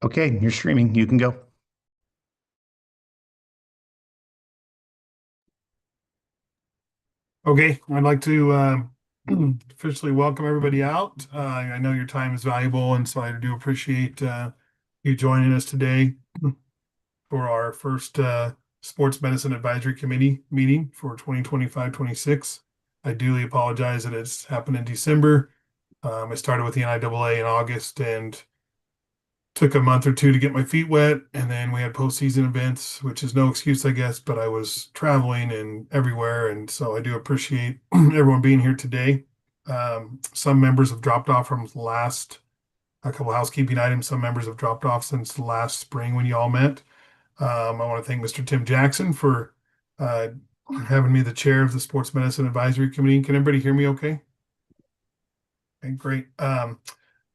Okay, you're streaming. You can go. Okay, I'd like to officially welcome everybody out. I know your time is valuable, and so I do appreciate you joining us today for our first Sports Medicine Advisory Committee meeting for 2025-26. I duly apologize that it's happened in December. I started with the NIAA in August and took a month or two to get my feet wet, and then we had postseason events, which is no excuse, I guess, but I was traveling and everywhere, and so I do appreciate everyone being here today. Some members have dropped off from last, a couple housekeeping items. Some members have dropped off since last spring when you all met. I want to thank Mr. Tim Jackson for uh, having me the chair of the Sports Medicine Advisory Committee. Can everybody hear me okay? Okay, great.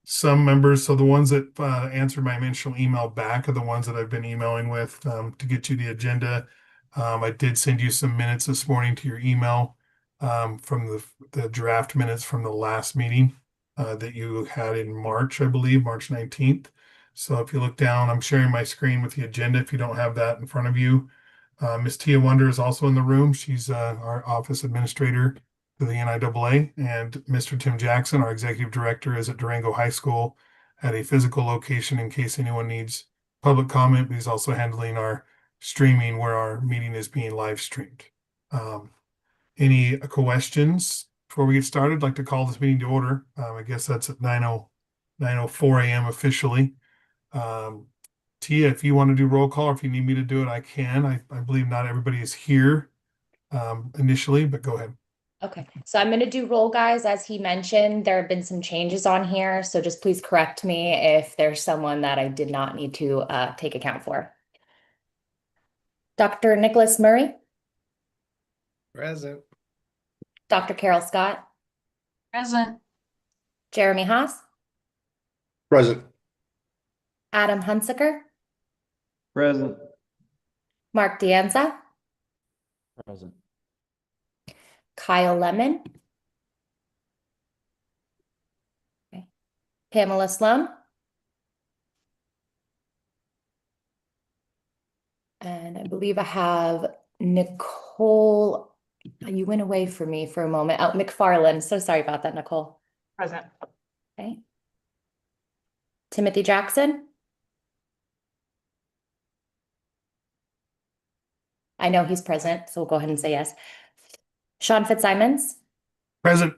Some members, so the ones that answered my initial email back are the ones that I've been emailing with to get you the agenda. I did send you some minutes this morning to your email from the draft minutes from the last meeting that you had in March, I believe, March 19th. So if you look down, I'm sharing my screen with the agenda if you don't have that in front of you. Ms. Tia Wonder is also in the room. She's our office administrator to the NIAA, and Mr. Tim Jackson, our executive director, is at Durango High School at a physical location in case anyone needs public comment. But he's also handling our streaming where our meeting is being live streamed. Any questions before we get started? I'd like to call this meeting to order. I guess that's at 9:04 a.m. officially. Tia, if you want to do roll call, or if you need me to do it, I can. I believe not everybody is here initially, but go ahead. Okay, so I'm going to do roll, guys. As he mentioned, there have been some changes on here, so just please correct me if there's someone that I did not need to take account for. Dr. Nicholas Murray, Present. Dr. Carol Scott, Present. Jeremy Haas, Present. Adam Hunsaker, Present. Mark Dianza, Present. Kyle Lemon, okay. Pamela Slum, and I believe I have Nicole. You went away from me for a moment. Oh, McFarland. So sorry about that, Nicole. Present. Okay. Timothy Jackson. I know he's present, so we'll go ahead and say yes. Sean Fitzsimons, Present.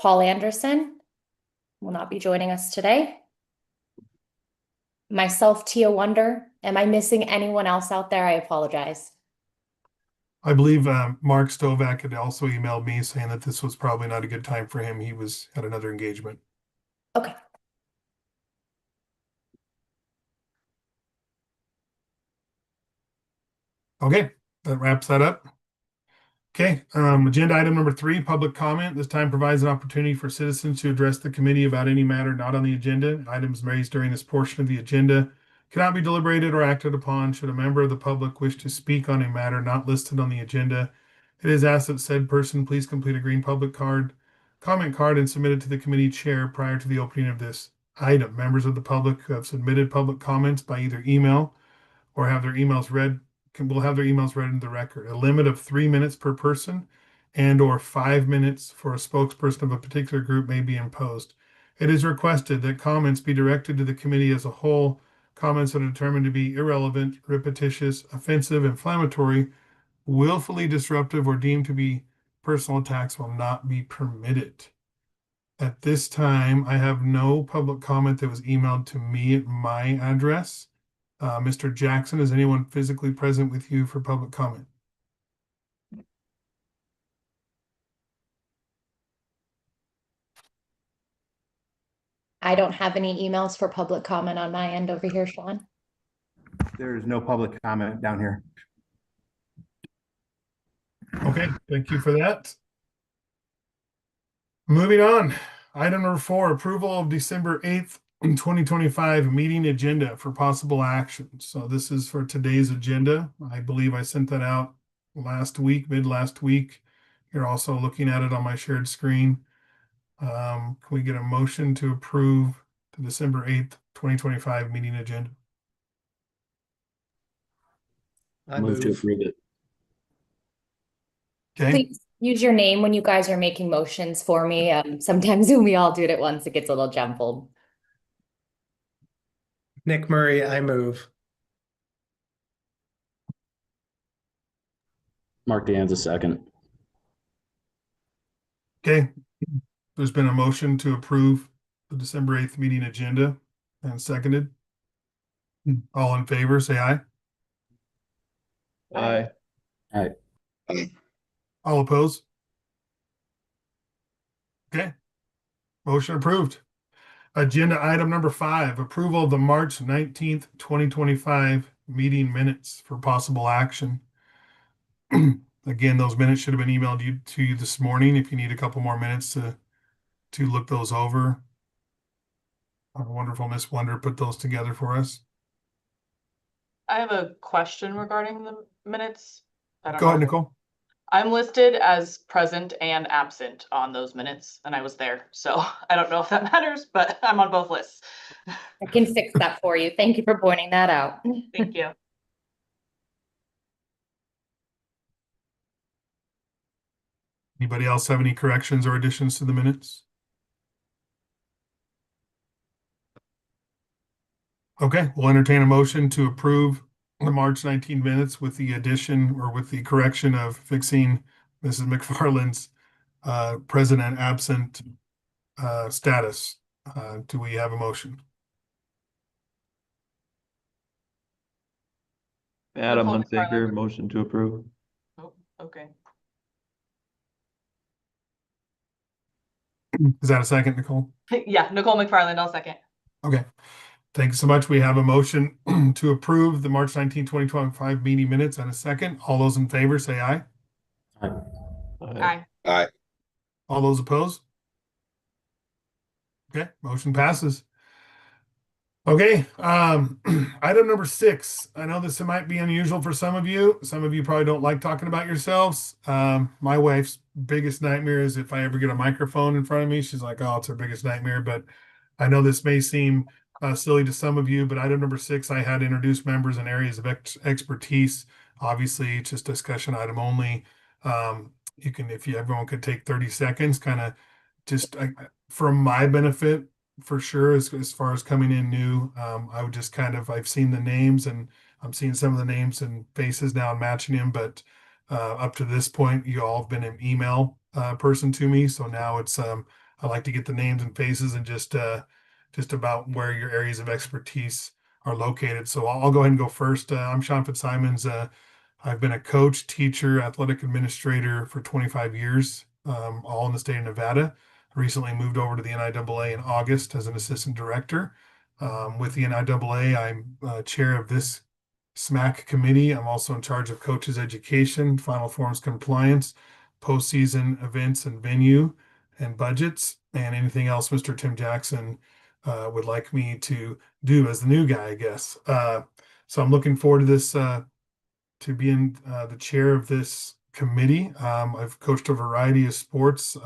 Paul Anderson will not be joining us today. Myself, Tia Wonder. Am I missing anyone else out there? I apologize. I believe Mark Stovak had also emailed me saying that this was probably not a good time for him. He was at another engagement. Okay. Okay, that wraps that up. Okay, agenda item number 3, public comment. This time provides an opportunity for citizens to address the committee about any matter not on the agenda. Items raised during this portion of the agenda cannot be deliberated or acted upon. Should a member of the public wish to speak on a matter not listed on the agenda, it is asked that said person please complete a green public comment card, and submit it to the committee chair prior to the opening of this item. Members of the public who have submitted public comments by either email or have their emails read will have their emails read into the record. A limit of 3 minutes per person and or 5 minutes for a spokesperson of a particular group may be imposed. It is requested that comments be directed to the committee as a whole. Comments that are determined to be irrelevant, repetitious, offensive, inflammatory, willfully disruptive, or deemed to be personal attacks will not be permitted. At this time, I have no public comment that was emailed to me at my address. Mr. Jackson, is anyone physically present with you for public comment? I don't have any emails for public comment on my end over here, Sean. There's no public comment down here. Okay, thank you for that. Moving on, item number 4, approval of December 8th, 2025 meeting agenda for possible action. So this is for today's agenda. I believe I sent that out last week, mid last week. You're also looking at it on my shared screen. Can we get a motion to approve the December 8th, 2025 meeting agenda? I move to approve it. Okay, Please use your name when you guys are making motions for me. Sometimes when we all do it at once, it gets a little jumbled. Nick Murray, I move. Mark Danza, second. okay. There's been a motion to approve the December 8th meeting agenda and seconded. All in favor, say aye. Aye. All opposed? Okay. Motion approved. Agenda item number 5, approval of the March 19th, 2025 meeting minutes for possible action. Again, those minutes should have been emailed to you this morning if you need a couple more minutes to look those over. Our wonderful Miss Wonder put those together for us. I have a question regarding the minutes. I don't Go ahead, know. Nicole. I'm listed as present and absent on those minutes, and I was there, so I don't know if that matters, but I'm on both lists. I can fix that for you. Thank you for pointing that out. Thank you. Anybody else have any corrections or additions to the minutes? Okay, we'll entertain a motion to approve the March 19 minutes with the addition or with the correction of fixing Mrs. McFarland's president absent status. Do we have a motion? Adam Nicole Hunsaker, McFarland. motion to approve. Oh, okay. Is that a second, Nicole? Yeah, Nicole McFarland, I'll second. Okay. Thank you so much. We have a motion to approve the March 19, 2025 meeting minutes and a second. All those in favor say aye. Aye. All those opposed? Okay, motion passes. Okay, item number 6. I know this might be unusual for some of you. Some of you probably don't like talking about yourselves. My wife's biggest nightmare is if I ever get a microphone in front of me, she's like, oh, it's her biggest nightmare. But I know this may seem silly to some of you, but item number 6, I had introduced members in areas of expertise. Obviously, it's just discussion item only. You can, if you, everyone could take 30 seconds, kind of just for my benefit, for sure, as far as coming in new. I would just kind of, I've seen the names and I'm seeing some of the names and faces now and matching them, but up to this point, you all have been an email person to me. So now it's, I like to get the names and faces and just about where your areas of expertise are located. So I'll go ahead and go first. I'm Sean Fitzsimons. I've been a coach, teacher, athletic administrator for 25 years, all in the state of Nevada. Recently moved over to the NIAA in August as an assistant director. With the NIAA, I'm chair of this SMAC committee. I'm also in charge of coaches education, final forms compliance, postseason events and venue and budgets, and anything else Mr. Tim Jackson would like me to do as the new guy, I guess. So I'm looking forward to this, to being the chair of this committee. I've coached a variety of sports.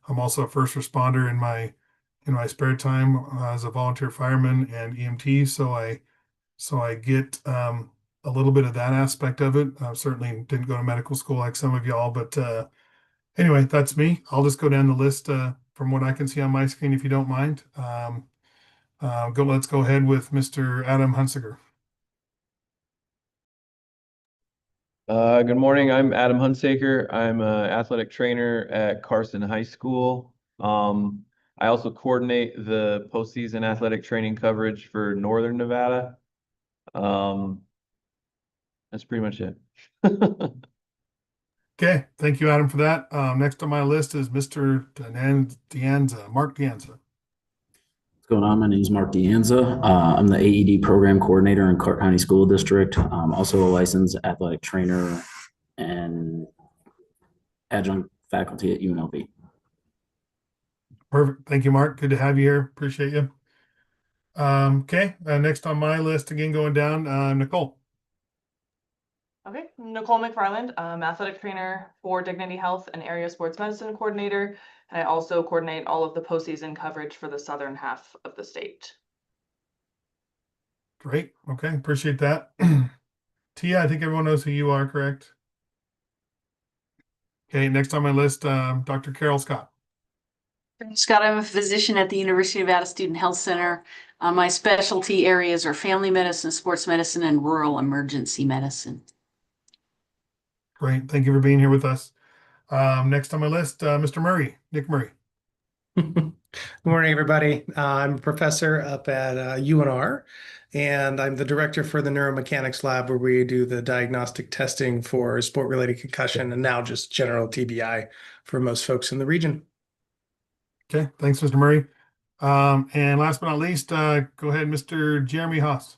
I'm also a first responder in my spare time as a volunteer fireman and EMT. So I get a little bit of that aspect of it. I certainly didn't go to medical school like some of y'all, but anyway, that's me. I'll just go down the list from what I can see on my screen, if you don't mind. Let's go ahead with Mr. Adam Hunsaker. Good morning. I'm Adam Hunsaker. I'm an athletic trainer at Carson High School. I also coordinate the postseason athletic training coverage for Northern Nevada. That's pretty much it. Okay, thank you, Adam, for that. Next on my list is Mr. Dianza, Mark Dianza. What's going on? My name is Mark Dianza. I'm the AED program coordinator in Clark County School District. I'm also a licensed athletic trainer and adjunct faculty at UNLV. Perfect. Thank you, Mark. Good to have you here. Appreciate you. Okay, next on my list, again going down, Nicole. Okay, Nicole McFarland, athletic trainer for Dignity Health and area sports medicine coordinator. And I also coordinate all of the postseason coverage for the southern half of the state. Great. Okay. Appreciate that. Tia, I think everyone knows who you are, correct? Okay. Next on my list, Dr. Carol Scott. Scott, I'm a physician at the University of Nevada Student Health Center. My specialty areas are family medicine, sports medicine, and rural emergency medicine. Great. Thank you for being here with us. Next on my list, Mr. Murray, Nick Murray. Good morning, everybody. I'm a professor up at UNR, and I'm the director for the neuromechanics lab where we do the diagnostic testing for sport-related concussion and now just general TBI for most folks in the region. Okay. Thanks, Mr. Murray. And last but not least, go ahead, Mr. Jeremy Haas.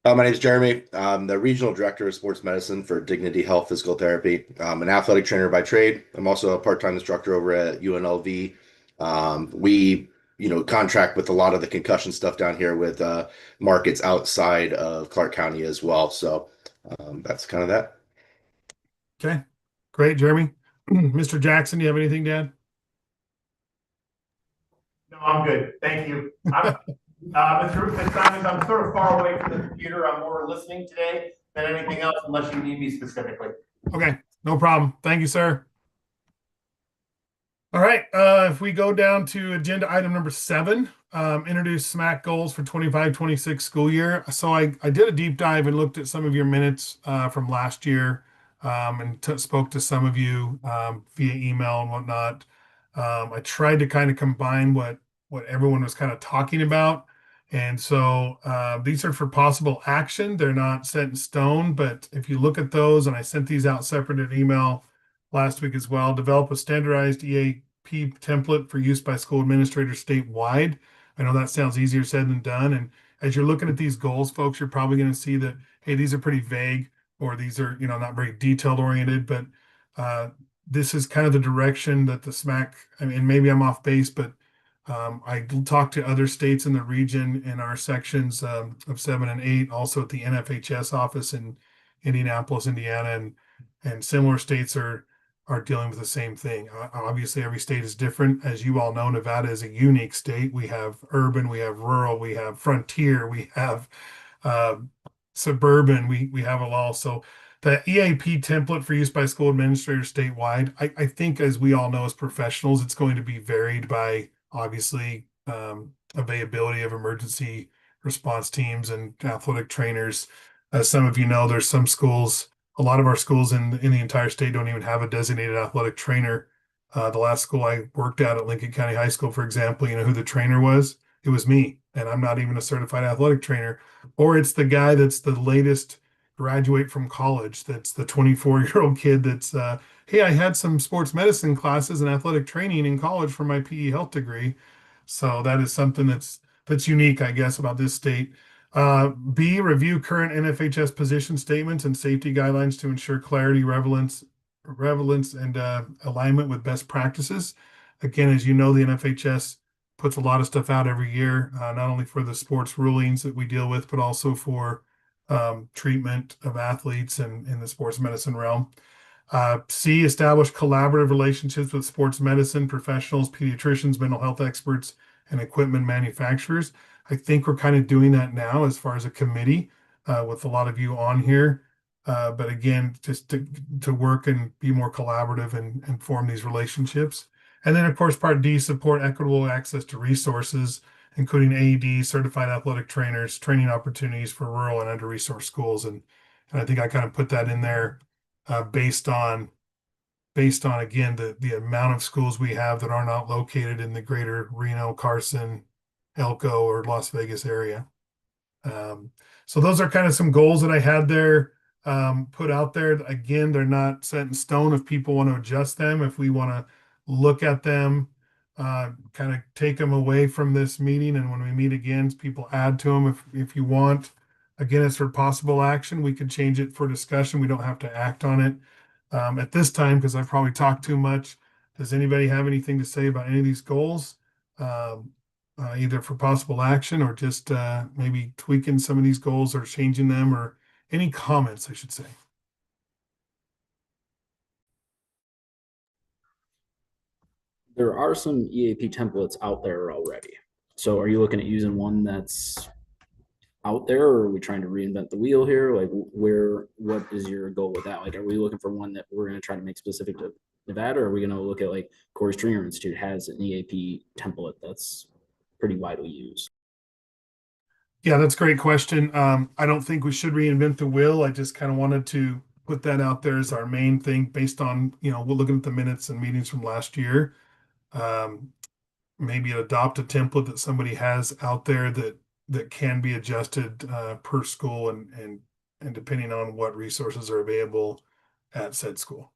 My name is Jeremy. I'm the regional director of sports medicine for Dignity Health Physical Therapy. I'm an athletic trainer by trade. I'm also a part-time instructor over at UNLV. We, contract with a lot of the concussion stuff down here with markets outside of Clark County as well. So that's kind of that. Okay. Great, Jeremy. Mr. Jackson, do you have anything to add? No, I'm good. Thank you. I'm sort of far away from the computer. I'm more listening today than anything else, unless you need me specifically. Okay. No problem. Thank you, sir. All right. If we go down to agenda item number 7, introduce SMAC goals for 25-26 school year. So I did a deep dive and looked at some of your minutes from last year and spoke to some of you via email and whatnot. I tried to kind of combine what everyone was kind of talking about. And so these are for possible action. They're not set in stone, but if you look at those, and I sent these out separate in email last week as well, develop a standardized EAP template for use by school administrators statewide. I know that sounds easier said than done. And as you're looking at these goals, folks, you're probably going to see that, hey, these are pretty vague, or these are, not very detailed oriented, but this is kind of the direction that the SMAC, I mean, maybe I'm off base, but I talked to other states in the region in our sections of 7 and 8, also at the NFHS office in Indianapolis, Indiana, and similar states are dealing with the same thing. Obviously, every state is different. As you all know, Nevada is a unique state. We have urban, we have rural, we have frontier, we have suburban, we have it all. So the EAP template for use by school administrators statewide, I think, as we all know as professionals, it's going to be varied by obviously availability of emergency response teams and athletic trainers. As some of you know, there's some schools, a lot of our schools in the entire state don't even have a designated athletic trainer. The last school I worked at Lincoln County High School, for example, you know who the trainer was? It was me, and I'm not even a certified athletic trainer. Or it's the guy that's the latest graduate from college. That's the 24-year-old kid that's hey, I had some sports medicine classes and athletic training in college for my PE health degree. So that is something that's unique, I guess, about this state. B, review current NFHS position statements and safety guidelines to ensure clarity, relevance, and alignment with best practices. Again, as you know, the NFHS puts a lot of stuff out every year, not only for the sports rulings that we deal with, but also for treatment of athletes and in the sports medicine realm. C, establish collaborative relationships with sports medicine professionals, pediatricians, mental health experts, and equipment manufacturers. I think we're kind of doing that now as far as a committee with a lot of you on here. But again, just to work and be more collaborative and form these relationships. And then, of course, part D, support equitable access to resources, including AED, certified athletic trainers, training opportunities for rural and under-resourced schools. And I think I kind of put that in there based on again the amount of schools we have that are not located in the greater Reno, Carson, Elko, or Las Vegas area. So those are kind of some goals that I had there put out there. Again, they're not set in stone. If people want to adjust them, if we want to look at them, kind of take them away from this meeting, and when we meet again, people add to them if you want. Again, it's for possible action. We could change it for discussion. We don't have to act on it at this time because I've probably talked too much. Does anybody have anything to say about any of these goals? Either for possible action or just maybe tweaking some of these goals or changing them, or any comments, I should say. There are some EAP templates out there already. So are you looking at using one that's out there, or are we trying to reinvent the wheel here? Like what is your goal with that? Like, are we looking for one that we're going to try to make specific to Nevada, or are we going to look at like Corey Stringer Institute has an EAP template that's pretty widely used? Yeah, that's a great question. I don't think we should reinvent the wheel. I just kind of wanted to put that out there as our main thing based on, we're looking at the minutes and meetings from last year. Um, Maybe adopt a template that somebody has out there that can be adjusted per school and depending on what resources are available at said school.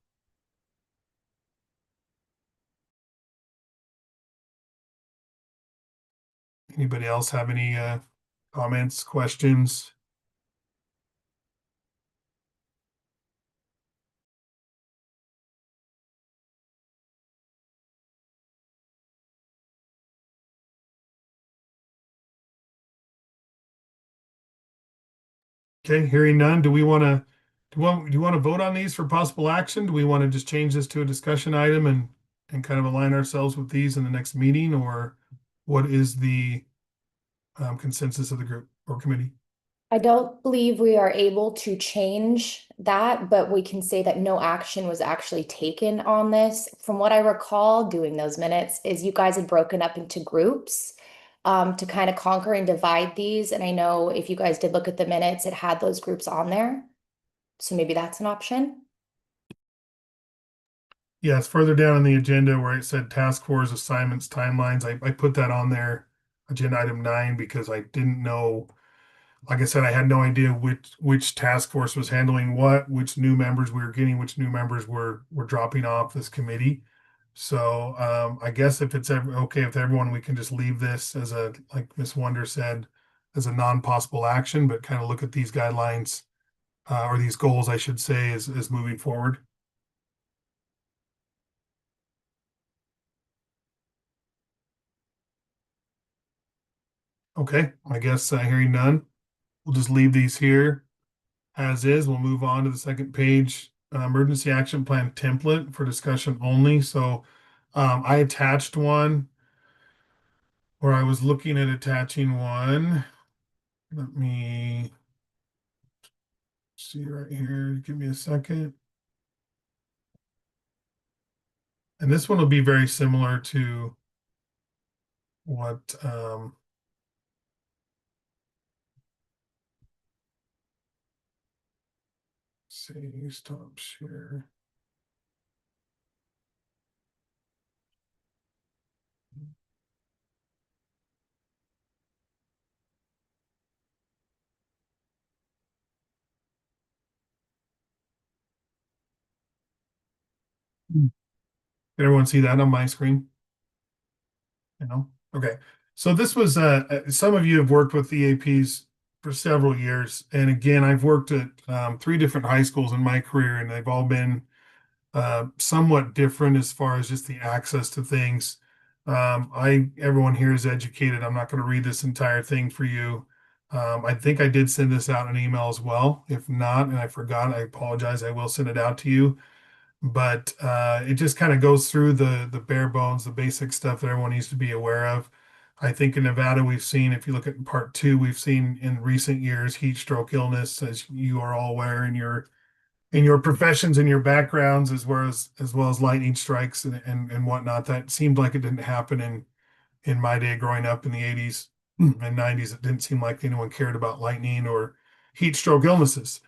Anybody else have any comments, questions? Okay, hearing none, do you want to vote on these for possible action? Do we want to just change this to a discussion item and kind of align ourselves with these in the next meeting, or what is the consensus of the group or committee? I don't believe we are able to change that, but we can say that no action was actually taken on this. From what I recall doing those minutes is you guys had broken up into groups to kind of conquer and divide these. And I know if you guys did look at the minutes, it had those groups on there. So maybe that's an option. Yes, further down on the agenda where it said task force assignments timelines, I put that on there, agenda item 9, because I didn't know. Like I said, I had no idea which task force was handling what, which new members we were getting, which new members were dropping off this committee. So I guess if it's okay with everyone, we can just leave this as a, like Miss Wonder said, as a non-possible action, but kind of look at these guidelines or these goals, I should say, as moving forward. Okay, I guess hearing none, we'll just leave these here as is. We'll move on to the second page, emergency action plan template for discussion only. So I attached one, or I was looking at attaching one. Let me see right here. Give me a second. And this one will be very similar to what see, stop share. Can everyone see that on my screen? Okay. So this was some of you have worked with EAPs for several years. And again, I've worked at 3 different high schools in my career, and they've all been somewhat different as far as just the access to things. Everyone here is educated. I'm not going to read this entire thing for you. I think I did send this out in an email as well. If not, and I forgot, I apologize. I will send it out to you. But it just kind of goes through the bare bones, the basic stuff that everyone needs to be aware of. I think in Nevada, we've seen, if you look at part 2, we've seen in recent years heat stroke illness, as you are all aware in your professions and your backgrounds, as well as lightning strikes and whatnot. That seemed like it didn't happen in my day growing up in the 80s and 90s. It didn't seem like anyone cared about lightning or heat stroke illnesses.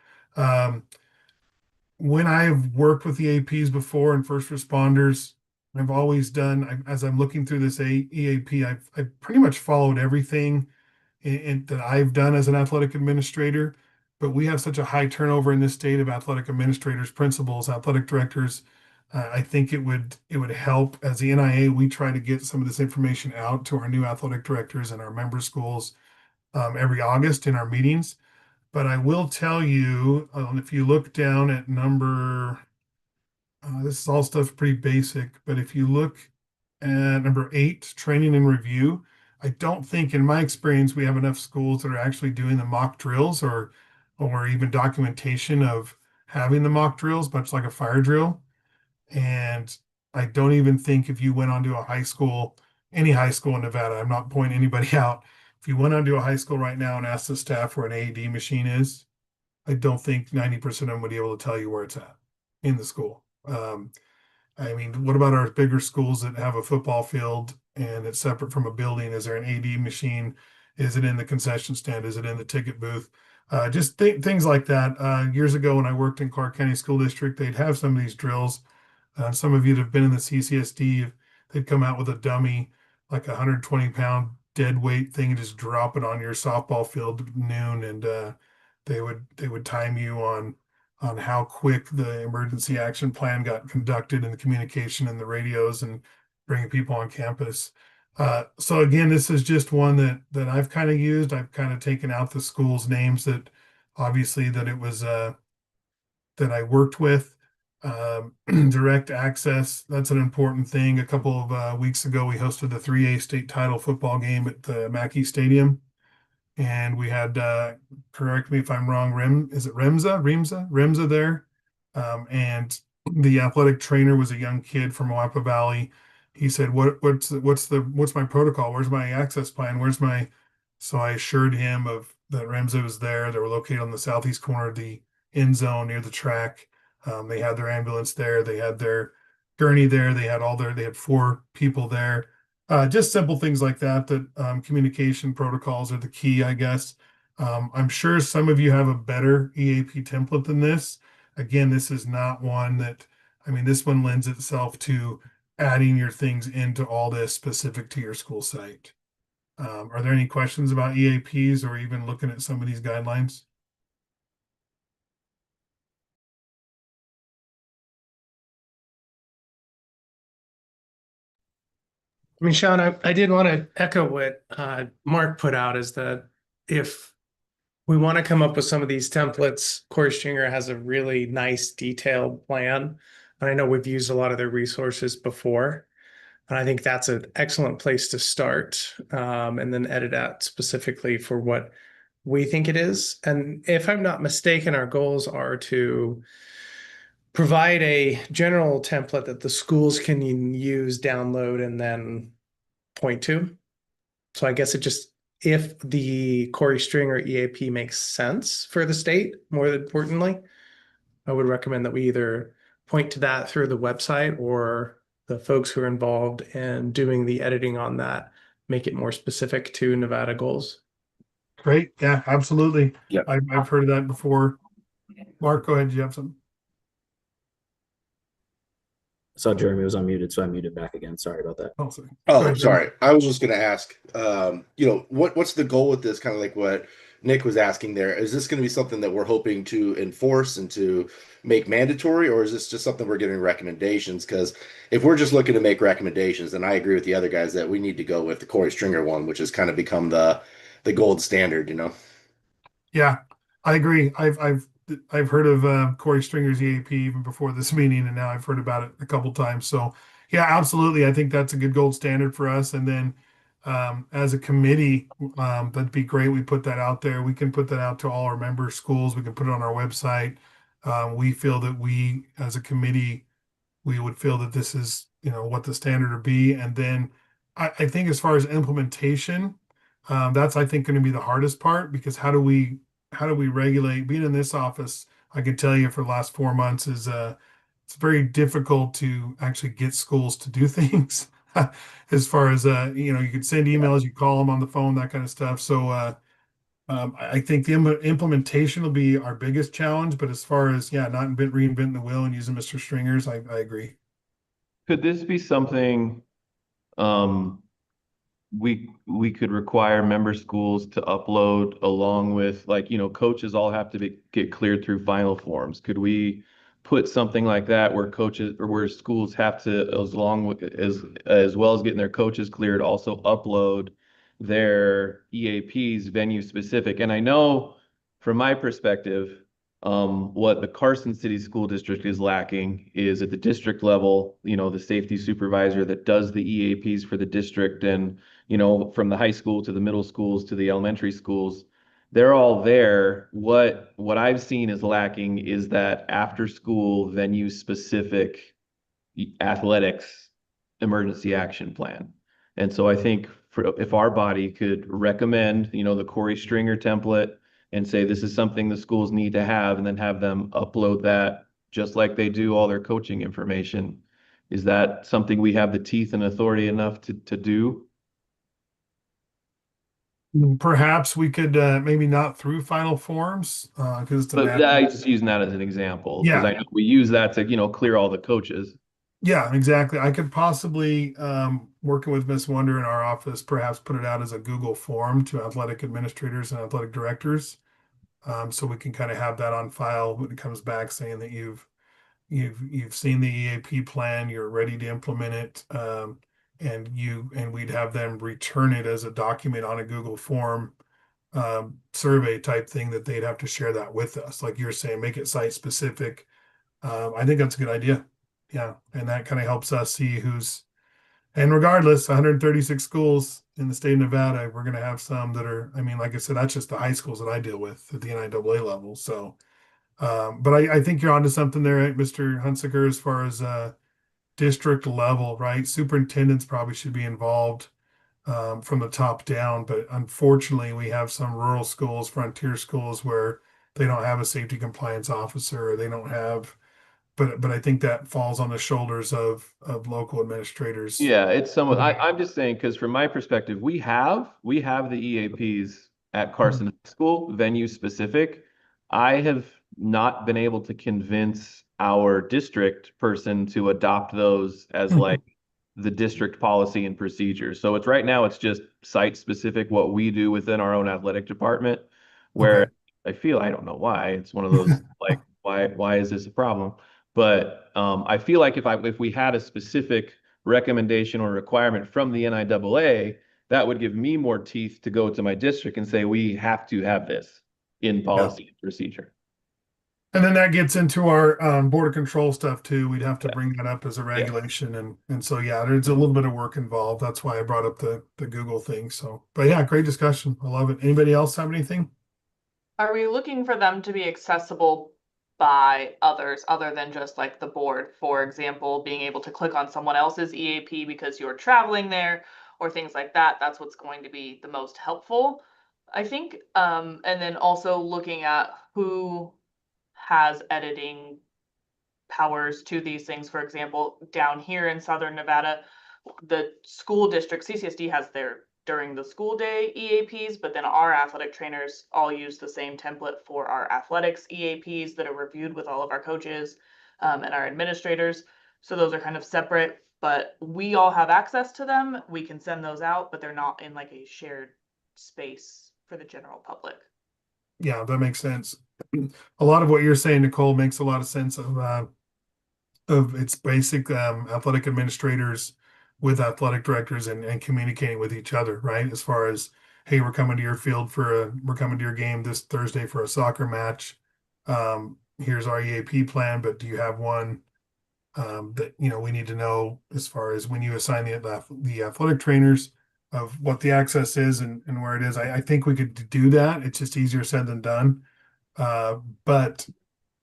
When I've worked with the APs before and first responders, I've always done, as I'm looking through this EAP, I've pretty much followed everything that I've done as an athletic administrator. But we have such a high turnover in this state of athletic administrators, principals, athletic directors. I think it would help as the NIA. We try to get some of this information out to our new athletic directors and our member schools every August in our meetings. But I will tell you, if you look down at this is all stuff pretty basic, but if you look at number 8, training and review, I don't think in my experience we have enough schools that are actually doing the mock drills or even documentation of having the mock drills, much like a fire drill. And I don't even think if you went onto a high school, any high school in Nevada, I'm not pointing anybody out. If you went onto a high school right now and asked the staff where an AED machine is, I don't think 90% of them would be able to tell you where it's at in the school. I mean, what about our bigger schools that have a football field and it's separate from a building? Is there an AD machine? Is it in the concession stand? Is it in the ticket booth? Just things like that. Years ago, when I worked in Clark County School District, they'd have some of these drills. Some of you that have been in the CCSD, they'd come out with a dummy, like a 120-pound dead weight thing, and just drop it on your softball field at noon, and they would time you on how quick the emergency action plan got conducted and the communication and the radios and bringing people on campus. So again, this is just one that I've kind of used. I've kind of taken out the school's names that obviously that it was that I worked with. Direct access, that's an important thing. A couple of weeks ago, we hosted the 3A state title football game at the Mackey Stadium. And we had, correct me if I'm wrong, is it Remza there? And the athletic trainer was a young kid from Wappa Valley. He said, what's my protocol? Where's my access plan? So I assured him of that Remza was there. They were located on the southeast corner of the end zone near the track. They had their ambulance there. They had their gurney there. They had 4 people there. Just simple things like that, communication protocols are the key, I guess. I'm sure some of you have a better EAP template than this. Again, this is not one that, I mean, this one lends itself to adding your things into all this specific to your school site. Are there any questions about EAPs or even looking at some of these guidelines? I mean, Sean, I did want to echo what Mark put out, is that if we want to come up with some of these templates, Corey Stringer has a really nice detailed plan. And I know we've used a lot of their resources before. And I think that's an excellent place to start, and then edit out specifically for what we think it is. And if I'm not mistaken, our goals are to provide a general template that the schools can use, download, and then point to. So I guess it just, if the Corey Stringer EAP makes sense for the state, more importantly, I would recommend that we either point to that through the website, or the folks who are involved in doing the editing on that make it more specific to Nevada goals. Great. Yeah, absolutely. Yeah. I've heard of that before. Mark, go ahead. Do you have something? I saw Jeremy was unmuted, so I muted back again. Sorry about that. Oh, sorry. Go Oh, ahead, sorry. I was just going to ask, what's the goal with this? Kind of like what Nick was asking there. Is this going to be something that we're hoping to enforce and to make mandatory, or is this just something we're giving recommendations? Because if we're just looking to make recommendations, then I agree with the other guys that we need to go with the Corey Stringer one, which has kind of become the gold standard, Yeah, I agree. I've heard of Corey Stringer's EAP even before this meeting, and now I've heard about it a couple times. So yeah, absolutely. I think that's a good gold standard for us. And then as a committee, that'd be great. We put that out there. We can put that out to all our member schools. We can put it on our website. We feel that we, as a committee, we would feel that this is, what the standard would be. And then I think as far as implementation, that's, I think, going to be the hardest part, because how do we regulate? Being in this office, I can tell you for the last 4 months is it's very difficult to actually get schools to do things. As far as you could send emails, you call them on the phone, that kind of stuff. So I think the implementation will be our biggest challenge. But as far as not reinventing the wheel and using Mr. Stringer's, I agree. Could this be something, we could require member schools to upload along with, coaches all have to get cleared through final forms? Could we put something like that where coaches, or where schools have to, as well as getting their coaches cleared, also upload their EAPs venue specific? And I know from my perspective, what the Carson City School District is lacking is at the district level, the safety supervisor that does the EAPs for the district, and from the high school to the middle schools to the elementary schools, they're all there. What I've seen is lacking is that after school venue specific, athletics emergency action plan. And so I think if our body could recommend, the Corey Stringer template and say this is something the schools need to have, and then have them upload that just like they do all their coaching information, is that something we have the teeth and authority enough to do? Perhaps we could maybe not through final forms because it's a But matter. I just using that as an example, because Yeah. I know we use that to, clear all the coaches. Yeah, exactly. I could possibly, working with Miss Wonder in our office, perhaps put it out as a Google form to athletic administrators and athletic directors. So we can kind of have that on file when it comes back saying that you've seen the EAP plan, you're ready to implement it. And we'd have them return it as a document on a Google form, survey type thing that they'd have to share that with us. Like you're saying, make it site specific. I think that's a good idea. Yeah, and that kind of helps us see and regardless, 136 schools in the state of Nevada, we're going to have some that are, I mean, like I said, that's just the high schools that I deal with at the NIAA level. So, but I think you're onto something there, right, Mr. Hunsaker, as far as district level, right? Superintendents probably should be involved from the top down, but unfortunately, we have some rural schools, frontier schools, where they don't have a safety compliance officer, or they don't have but I think that falls on the shoulders of local administrators. Yeah, it's somewhat, I'm just saying, because from my perspective, we have the EAPs at Carson High School, venue specific. I have not been able to convince our district person to adopt those as like the district policy and procedure. So it's right now, it's just site specific, what we do within our own athletic department, where Okay. I don't know why, it's one of those like, why is this a problem? But I feel like if we had a specific recommendation or requirement from the NIAA, that would give me more teeth to go to my district and say, we have to have this in policy and procedure. And then that gets into our border control stuff too. We'd have to Yeah. bring that up as a regulation, and so yeah, there's a little bit of work involved. That's why I brought up the Google thing. So, but yeah, great discussion. I love it. Anybody else have anything? Are we looking for them to be accessible by others other than just like the board? For example, being able to click on someone else's EAP because you're traveling there or things like that. That's what's going to be the most helpful, I think. And then also looking at who has editing powers to these things. For example, down here in Southern Nevada, the school district CCSD has their during the school day EAPs, but then our athletic trainers all use the same template for our athletics EAPs that are reviewed with all of our coaches and our administrators. So those are kind of separate, but we all have access to them. We can send those out, but they're not in like a shared space for the general public. Yeah, that makes sense. A lot of what you're saying, Nicole, makes a lot of sense of its basic athletic administrators with athletic directors and communicating with each other, right? As far as, hey, we're coming to your field we're coming to your game this Thursday for a soccer match. Here's our EAP plan, but do you have one that we need to know as far as when you assign the athletic trainers of what the access is and where it is. I think we could do that. It's just easier said than done. But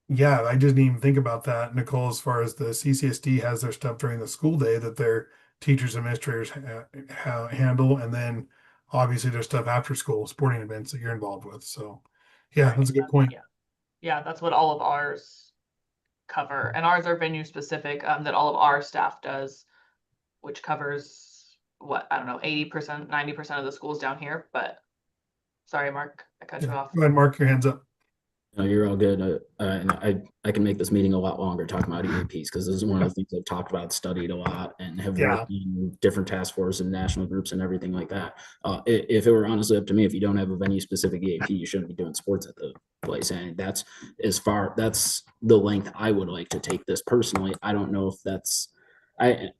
yeah, I didn't even think about that, Nicole, as far as the CCSD has their stuff during the school day that their teachers and administrators handle. And then obviously there's stuff after school, sporting events that you're involved with. So yeah, that's a good point. Yeah, that's what all of ours cover. And ours are venue specific that all of our staff does, which covers what, I don't know, 80%, 90% of the schools down here. But sorry, Mark, I cut you off. Go ahead, Mark, your hands up. No, you're all good. And I can make this meeting a lot longer talking about EAPs because this is one of the things I've talked about, studied a lot, and have worked in different task force and national groups and everything like that. If it were honestly up to me, if you don't have a venue specific EAP, you shouldn't be doing sports at the place. And that's the length I would like to take this personally. I don't know if I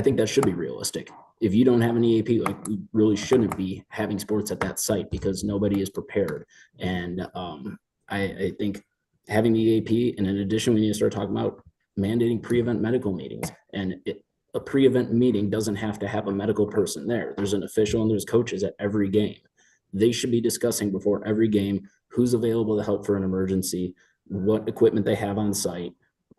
think that should be realistic. If you don't have an EAP, like, we really shouldn't be having sports at that site because nobody is prepared. And I think having the EAP, and in addition, we need to start talking about mandating pre-event medical meetings. And a pre-event meeting doesn't have to have a medical person there. There's an official and there's coaches at every game. They should be discussing before every game who's available to help for an emergency, what equipment they have on site,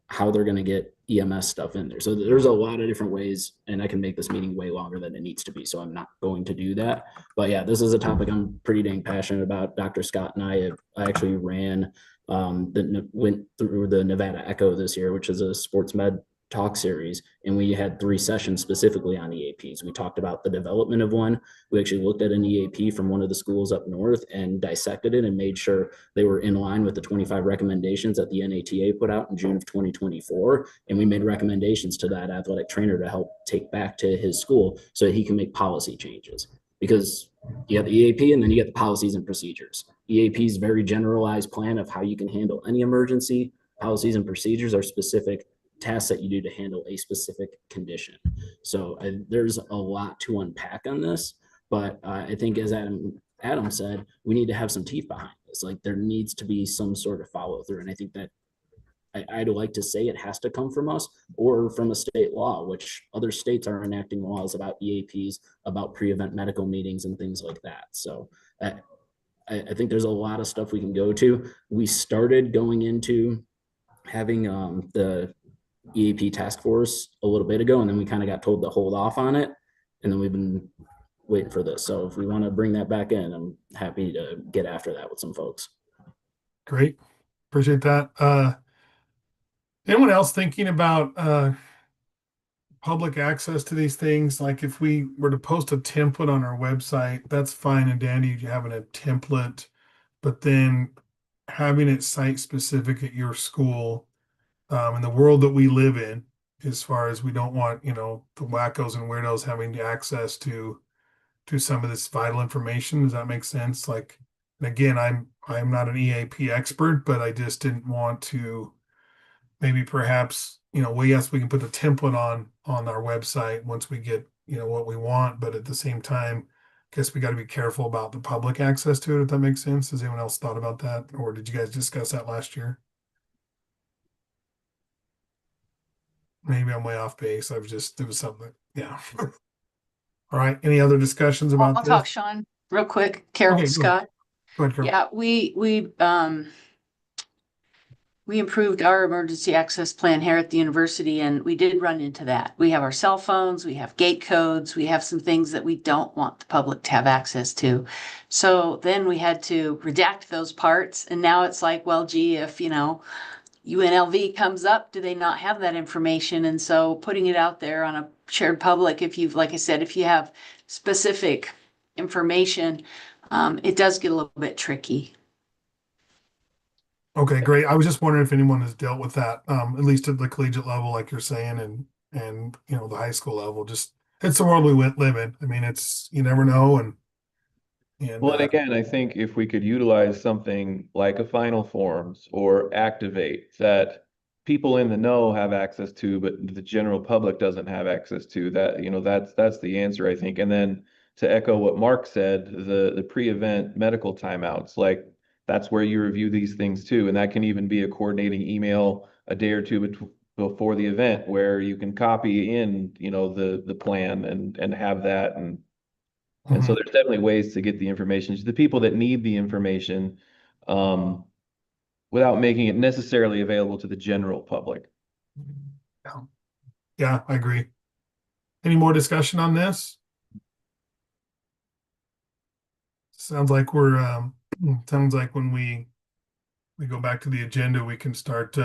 how they're going to get EMS stuff in there. So there's a lot of different ways, and I can make this meeting way longer than it needs to be. So I'm not going to do that. But yeah, this is a topic I'm pretty dang passionate about. Dr. Scott and I actually went through the Nevada Echo this year, which is a sports med talk series, and we had 3 sessions specifically on EAPs. We talked about the development of one. We actually looked at an EAP from one of the schools up north and dissected it and made sure they were in line with the 25 recommendations that the NATA put out in June of 2024. And we made recommendations to that athletic trainer to help take back to his school so that he can make policy changes. Because you have the EAP and then you get the policies and procedures. EAP is very generalized plan of how you can handle any emergency. Policies and procedures are specific tasks that you do to handle a specific condition. So there's a lot to unpack on this, but I think as Adam said, we need to have some teeth behind this. Like there needs to be some sort of follow through. And I think that I'd like to say it has to come from us or from a state law, which other states are enacting laws about EAPs, about pre-event medical meetings and things like that. So I think there's a lot of stuff we can go to. We started going into having the EAP task force a little bit ago, and then we kind of got told to hold off on it. And then we've been waiting for this. So if we want to bring that back in, I'm happy to get after that with some folks. Great. Appreciate that. Anyone else thinking about public access to these things? Like if we were to post a template on our website, that's fine and dandy, having a template, but then having it site specific at your school, in the world that we live in, as far as we don't want, the wackos and weirdos having access to some of this vital information. Does that make sense? Like, and again, I'm not an EAP expert, but I just didn't want to maybe perhaps, well, yes, we can put the template on our website once we get, what we want, but at the same time, I guess we got to be careful about the public access to it, if that makes sense. Has anyone else thought about that? Or did you guys discuss that last year? Maybe I'm way off base. It was something. Yeah. All right. Any other discussions about I'll this? talk, Sean, real quick. Carol Okay, Scott. Go ahead, Carol. Yeah, we improved our emergency access plan here at the university, and we did run into that. We have our cell phones, we have gate codes, we have some things that we don't want the public to have access to. So then we had to redact those parts, and now it's like, well, gee, if UNLV comes up, do they not have that information? And so putting it out there on a shared public, like I said, if you have specific information, it does get a little bit tricky. Okay, great. I was just wondering if anyone has dealt with that, at least at the collegiate level, like you're saying, and the high school level. Just it's the world we live in. I mean, you never know, and Well, and again, I think if we could utilize something like a Final Forms or Activate that people in the know have access to, but the general public doesn't have access to, that's the answer, I think. And then to echo what Mark said, the pre-event medical timeouts, like that's where you review these things too. And that can even be a coordinating email a day or two before the event where you can copy in, the plan and have that. And so there's definitely ways to get the information to the people that need the information, without making it necessarily available to the general public. Yeah, I agree. Any more discussion on this? Sounds like sounds like when we go back to the agenda, we can start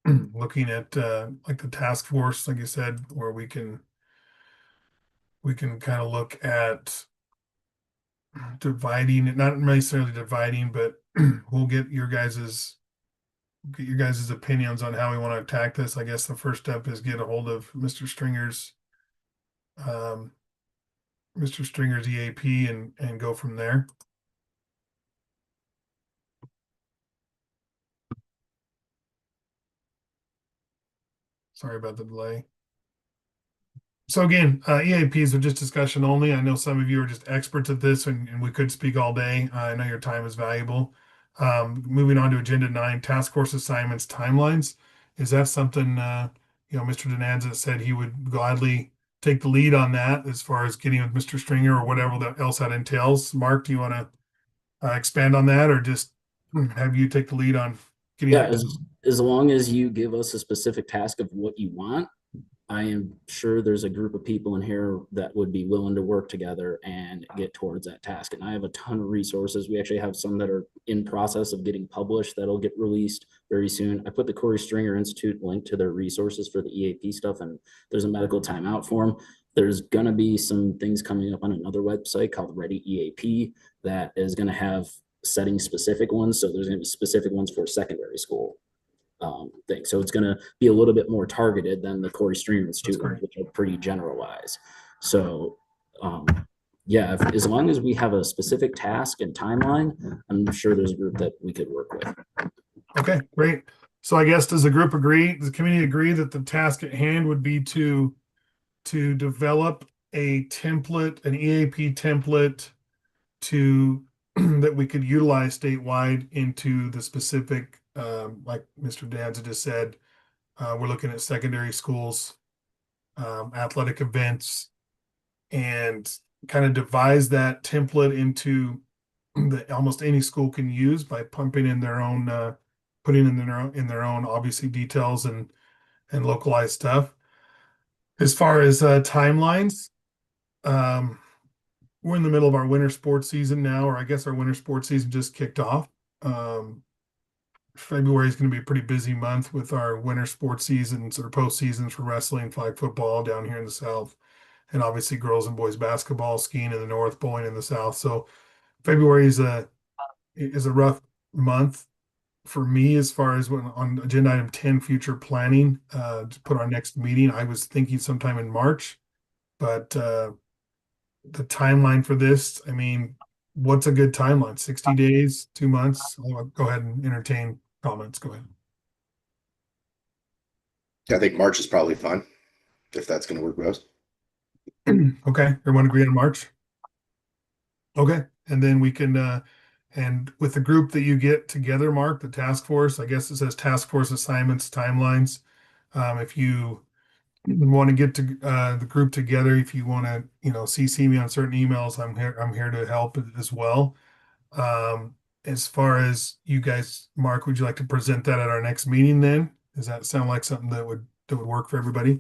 looking at like the task force, like you said, where we can kind of look at dividing it, not necessarily dividing, but we'll get your guys's opinions on how we want to attack this. I guess the first step is get a hold of Mr. Stringer's EAP and go from there. Sorry about the delay. So again, EAPs are just discussion only. I know some of you are just experts at this, and we could speak all day. I know your time is valuable. Moving on to agenda 9, task force assignments timelines. Is that something, Mr. Donanza said he would gladly take the lead on that as far as getting with Mr. Stringer or whatever else that entails. Mark, do you want to expand on that, or just have you take the lead on getting Yeah, that as long as you give us a specific task of what you want, I am sure there's a group of people in here that would be willing to work together and get towards that task. And I have a ton of resources. We actually have some that are in process of getting published that'll get released very soon. I put the Corey Stringer Institute link to their resources for the EAP stuff, and there's a medical timeout form. There's going to be some things coming up on another website called Ready EAP that is going to have setting specific ones. So there's going to be specific ones for secondary school thing. So it's going to be a little bit more targeted than the Corey Stream Institute, great. which are pretty generalized. So, yeah, as long as we have a specific task and timeline, I'm sure there's a group that we could work with. Okay, great. So I guess does the committee agree that the task at hand would be to develop a template, an EAP template to that we could utilize statewide into the specific, like Mr. Danza just said, we're looking at secondary schools, athletic events, and kind of devise that template into that almost any school can use by pumping in their own, putting in their own obviously details and localized stuff. As far as timelines, we're in the middle of our winter sports season now, or I guess our winter sports season just kicked off. February is going to be a pretty busy month with our winter sports seasons or postseasons for wrestling, flag football down here in the South, and obviously girls and boys basketball, skiing in the North, bowling in the South. So February is a rough month for me as far as when on agenda item 10, future planning, to put our next meeting. I was thinking sometime in March, but the timeline for this, I mean, what's a good timeline? 60 days, 2 months? I'll go ahead and entertain comments. Go ahead. I think March is probably fine if that's going to work best. Okay, everyone agree on March? Okay, and then we can, and with the group that you get together, Mark, the task force, I guess it says task force assignments, timelines. If you want to get to the group together, if you want to, CC me on certain emails, I'm here to help as well. As far as you guys, Mark, would you like to present that at our next meeting then? Does that sound like something that would work for everybody?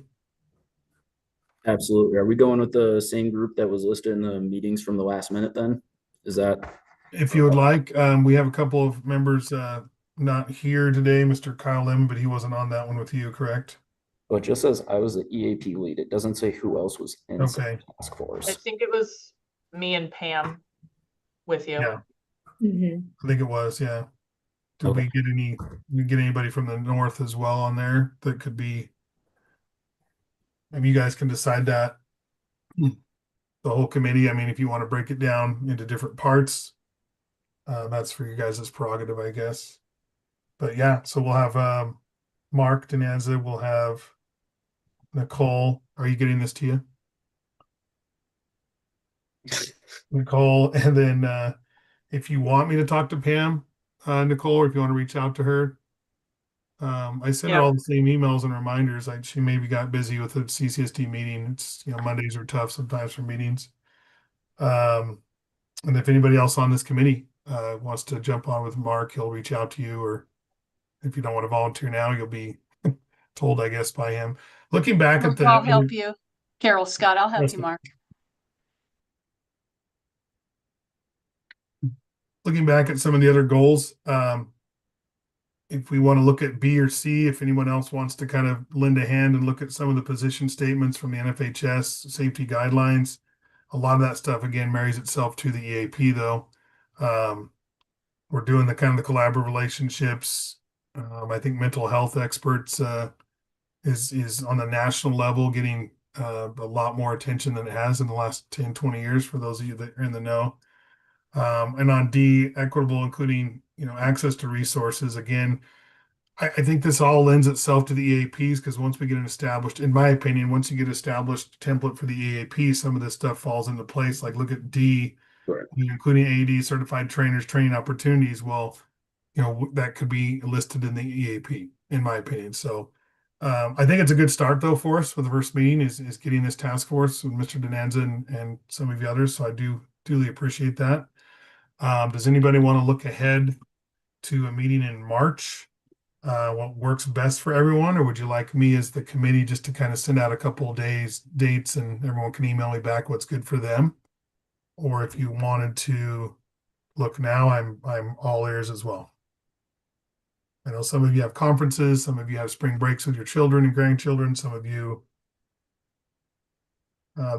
Absolutely. Are we going with the same group that was listed in the meetings from the last minute then? Is that? If you would like, we have a couple of members not here today, Mr. Kyle Lim, but he wasn't on that one with you, correct? Well, it just says I was the EAP lead. It doesn't say who else was in the Okay. task I force. think it was me and Pam with you. Yeah, Mhm. I think it was, yeah. Did Okay. we get anybody from the north as well on there that could be? Maybe you guys can decide that. The whole committee, I mean, if you want to break it down into different parts, that's for you guys' prerogative, I guess. But yeah, so we'll have Mark Denanza, we'll have Nicole. Are you getting this to you? Nicole, and then if you want me to talk to Pam, Nicole, or if you want to reach out to her, I sent her Yeah. all the same emails and reminders. Like she maybe got busy with the CCSD meeting. It's Mondays are tough sometimes for meetings. And if anybody else on this committee wants to jump on with Mark, he'll reach out to you. Or if you don't want to volunteer now, you'll be told, I guess, by him. Looking back at I'll the help you. Carol, Scott, I'll help you, Mark. looking back at some of the other goals, if we want to look at B or C, if anyone else wants to kind of lend a hand and look at some of the position statements from the NFHS safety guidelines, a lot of that stuff again marries itself to the EAP though. We're doing the kind of the collaborative relationships. I think mental health experts is on the national level getting a lot more attention than it has in the last 10, 20 years for those of you that are in the know. And on D, equitable, including, access to resources. Again, I think this all lends itself to the EAPs because once we get an established, in my opinion, once you get established template for the EAP, some of this stuff falls into place. Like look at D, Correct. including AD certified trainers, training opportunities. Well, that could be listed in the EAP, in my opinion. So I think it's a good start though for us for the first meeting is getting this task force with Mr. Denanza and some of the others. So I do duly appreciate that. Does anybody want to look ahead to a meeting in March? what works best for everyone, or would you like me as the committee just to kind of send out a couple of dates and everyone can email me back what's good for them? Or if you wanted to look now, I'm all ears as well. I know some of you have conferences, some of you have spring breaks with your children and grandchildren, some of you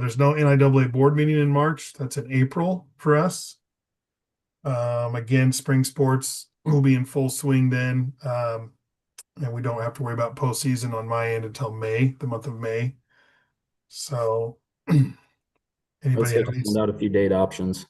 there's no NIAA board meeting in March. That's in April for us. Again, spring sports will be in full swing then. And we don't have to worry about postseason on my end until May, the month of May. So I'd anybody say have just any? send out a few date options.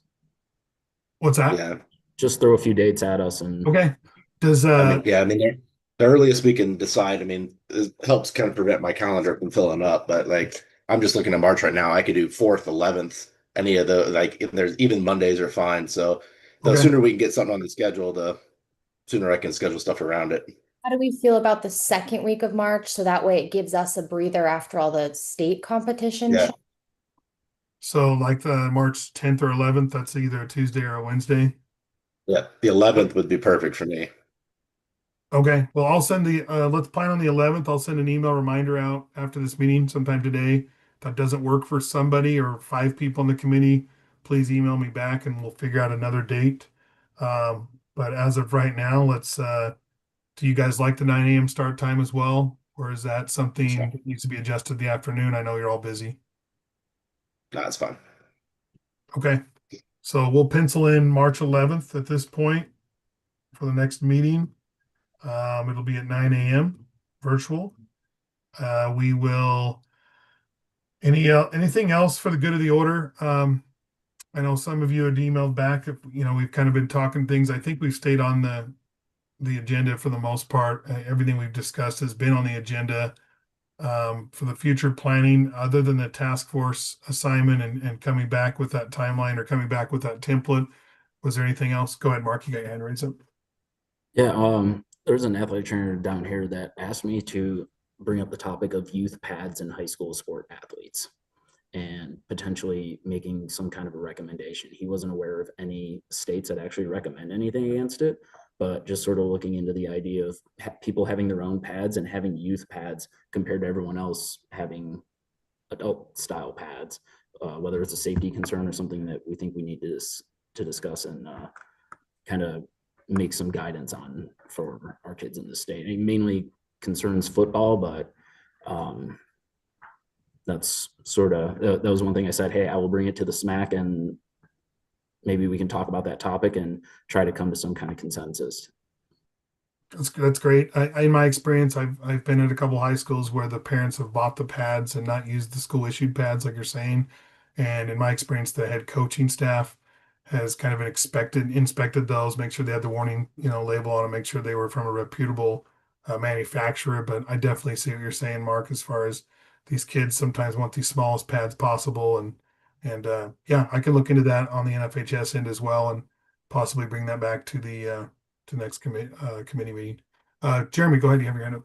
What's that? Yeah. Just throw a few dates at us and Okay. Does I mean, the earliest we can decide, I mean, it helps kind of prevent my calendar from filling up, but like, I'm just looking at March right now. I could do 4th, 11th, any of the, like, if there's even Mondays are fine. So the okay. sooner we can get something on the schedule, the sooner I can schedule stuff around it. How do we feel about the second week of March? So that way it gives us a breather after all the state competition. Yeah. So like the March 10th or 11th, that's either a Tuesday or a Wednesday. Yeah. The 11th would be perfect for me. Okay, well, I'll send let's plan on the 11th. I'll send an email reminder out after this meeting sometime today. If that doesn't work for somebody or 5 people on the committee, please email me back and we'll figure out another date. But as of right now, do you guys like the 9 a.m. start time as well? Or is that something that needs to be adjusted in the afternoon? I know you're all busy. No, it's fine. Okay, so we'll pencil in March 11th at this point for the next meeting. It'll be at 9 a.m. virtual. We will, anything else for the good of the order? I know some of you had emailed back, if, we've kind of been talking things. I think we've stayed on the agenda for the most part. Everything we've discussed has been on the agenda. For the future planning, other than the task force assignment and coming back with that timeline or coming back with that template, was there anything else? Go ahead, Mark, you got your hand raised up. yeah, there's an athletic trainer down here that asked me to bring up the topic of youth pads and high school sport athletes and potentially making some kind of a recommendation. He wasn't aware of any states that actually recommend anything against it, but just sort of looking into the idea of people having their own pads and having youth pads compared to everyone else having adult style pads, whether it's a safety concern or something that we think we need to discuss and kind of make some guidance on for our kids in the state. It mainly concerns football, but that's sort of that was one thing I said, hey, I will bring it to the SMAC and maybe we can talk about that topic and try to come to some kind of consensus. That's great. In my experience, I've been at a couple high schools where the parents have bought the pads and not used the school issued pads, like you're saying. And in my experience, the head coaching staff has kind of inspected those, make sure they had the warning, label on them, make sure they were from a reputable manufacturer. But I definitely see what you're saying, Mark, as far as these kids sometimes want the smallest pads possible, and yeah, I can look into that on the NFHS end as well, and possibly bring that back to the to next committee meeting. Jeremy, go ahead. You have your hand up.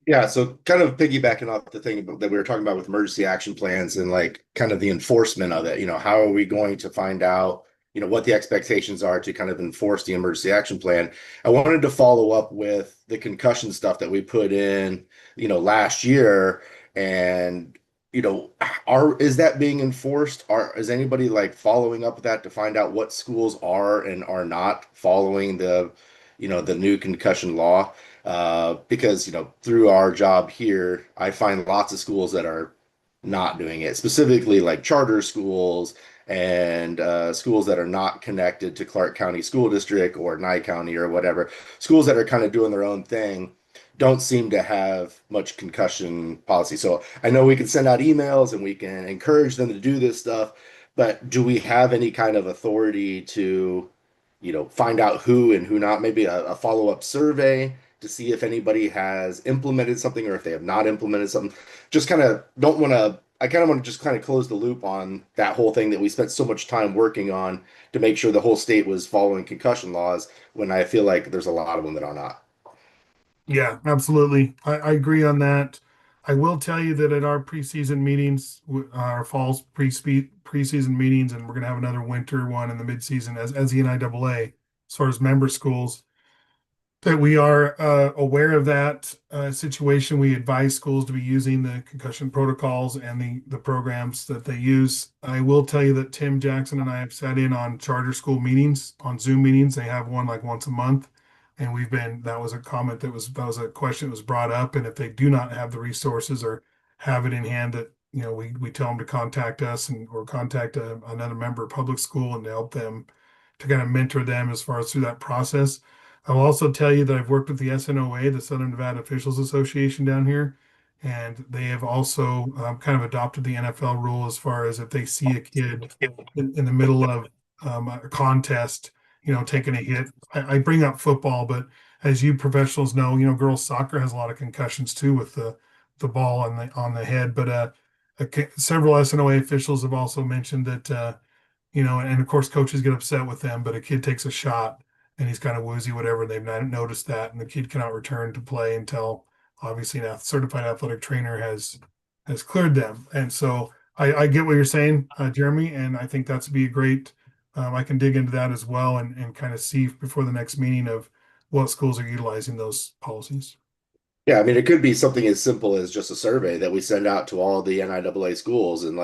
Yeah, so kind of piggybacking off the thing that we were talking about with emergency action plans and like kind of the enforcement of it, how are we going to find out, what the expectations are to kind of enforce the emergency action plan? I wanted to follow up with the concussion stuff that we put in, last year, and is that being enforced? Is anybody like following up with that to find out what schools are and are not following the new concussion law? Because through our job here, I find lots of schools that are not doing it, specifically like charter schools and schools that are not connected to Clark County School District or Nye County or whatever. Schools that are kind of doing their own thing don't seem to have much concussion policy. So I know we can send out emails and we can encourage them to do this stuff, but do we have any kind of authority to, find out who and who not? Maybe a follow-up survey to see if anybody has implemented something or if they have not implemented something. Just kind of don't want to, I kind of want to just kind of close the loop on that whole thing that we spent so much time working on to make sure the whole state was following concussion laws when I feel like there's a lot of them that are not. Yeah, absolutely. I agree on that. I will tell you that at our preseason meetings, our fall preseason meetings, and we're going to have another winter one in the midseason as the NIAA, as far as member schools. that we are aware of that situation. We advise schools to be using the concussion protocols and the programs that they use. I will tell you that Tim Jackson and I have sat in on charter school meetings, on Zoom meetings. They have one like once a month. And that was a comment that was a question that was brought up. And if they do not have the resources or have it in hand, that, we tell them to contact us or contact another member of public school and to help them, to kind of mentor them as far as through that process. I will also tell you that I've worked with the SNOA, the Southern Nevada Officials Association down here, and they have also kind of adopted the NFL rule as far as if they see a kid in the middle of a contest, taking a hit. I bring up football, but as you professionals know, girls soccer has a lot of concussions too with the ball on the head. But several SNOA officials have also mentioned that and of course coaches get upset with them, but a kid takes a shot and he's kind of woozy, whatever. They've not noticed that, and the kid cannot return to play until obviously a certified athletic trainer has cleared them. And so I get what you're saying, Jeremy, and I think that's be a great. I can dig into that as well and kind of see before the next meeting of what schools are utilizing those policies. Yeah, I mean, it could be something as simple as just a survey that we send out to all the NIAA schools and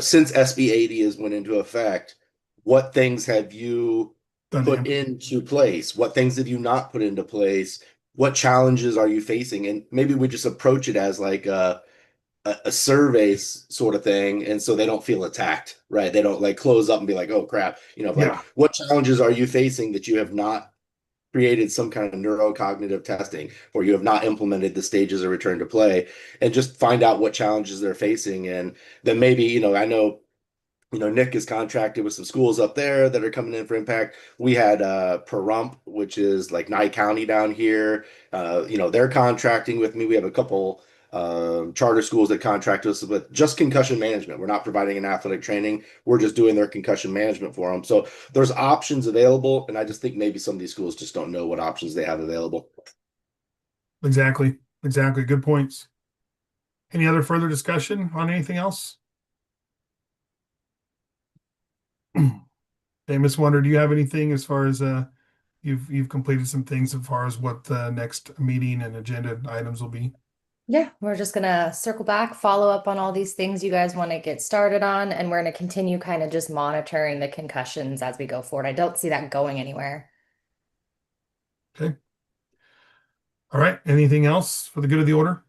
since SB 80 has went into effect, what things have you put into place? What things have you not put into place? What challenges are you facing? And maybe we just approach it as like a survey sort of thing, and so they don't feel attacked, right? They don't like close up and be like, oh crap, what challenges are you facing that you have not created some kind of neurocognitive testing, or you have not implemented the stages of return to play, and just find out what challenges they're facing. And then maybe, I know, Nick is contracted with some schools up there that are coming in for impact. We had Pahrump, which is like Nye County down here. They're contracting with me. We have a couple charter schools that contract us with just concussion management. We're not providing an athletic training. We're just doing their concussion management for them. So there's options available, and I just think maybe some of these schools just don't know what options they have available. Exactly. Good points. Any other further discussion on anything else? Okay, Ms. Wonder, do you have anything as far as you've completed some things as far as what the next meeting and agenda items will be? Yeah, we're just gonna circle back, follow up on all these things you guys want to get started on, and we're gonna continue kind of just monitoring the concussions as we go forward. I don't see that going anywhere. Okay. All right. Anything else for the good of the order?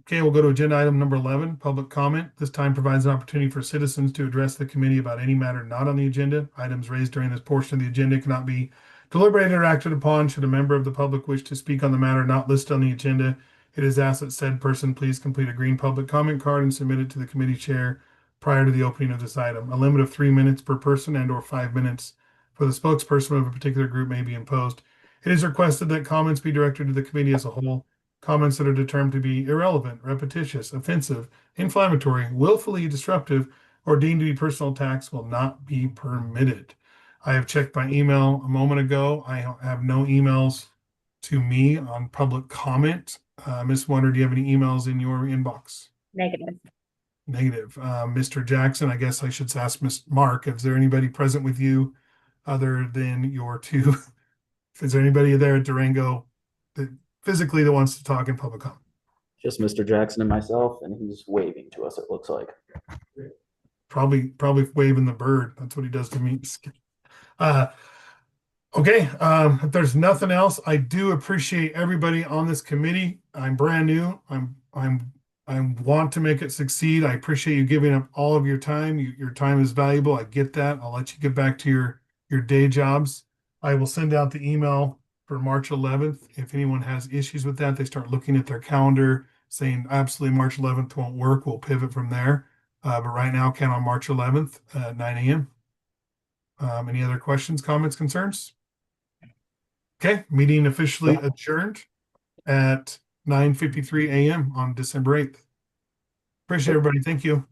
Okay, we'll go to agenda item number 11, public comment. This time provides an opportunity for citizens to address the committee about any matter not on the agenda. Items raised during this portion of the agenda cannot be deliberated or acted upon. Should a member of the public wish to speak on the matter not listed on the agenda, it is asked that said person please complete a green public comment card and submit it to the committee chair prior to the opening of this item. A limit of 3 minutes per person and/or 5 minutes for the spokesperson of a particular group may be imposed. It is requested that comments be directed to the committee as a whole. Comments that are determined to be irrelevant, repetitious, offensive, inflammatory, willfully disruptive, or deemed to be personal attacks will not be permitted. I have checked my email a moment ago. I have no emails to me on public comment. Ms. Wonder, do you have any emails in your inbox? Negative. Negative. Mr. Jackson, I guess I should ask Ms. Mark, is there anybody present with you other than your two? Is there anybody there at Durango that physically that wants to talk in public comment? Just Mr. Jackson and myself, and he's waving to us, it looks like. Probably waving the bird. That's what he does to me. Okay. If there's nothing else, I do appreciate everybody on this committee. I'm brand new. I want to make it succeed. I appreciate you giving up all of your time. Your time is valuable. I get that. I'll let you get back to your day jobs. I will send out the email for March 11th. If anyone has issues with that, they start looking at their calendar saying absolutely March 11th won't work. We'll pivot from there. But right now, count on March 11th at 9 a.m. Any other questions, comments, concerns? Okay, meeting officially adjourned at 9:53 a.m. on December 8th. Appreciate everybody. Thank you.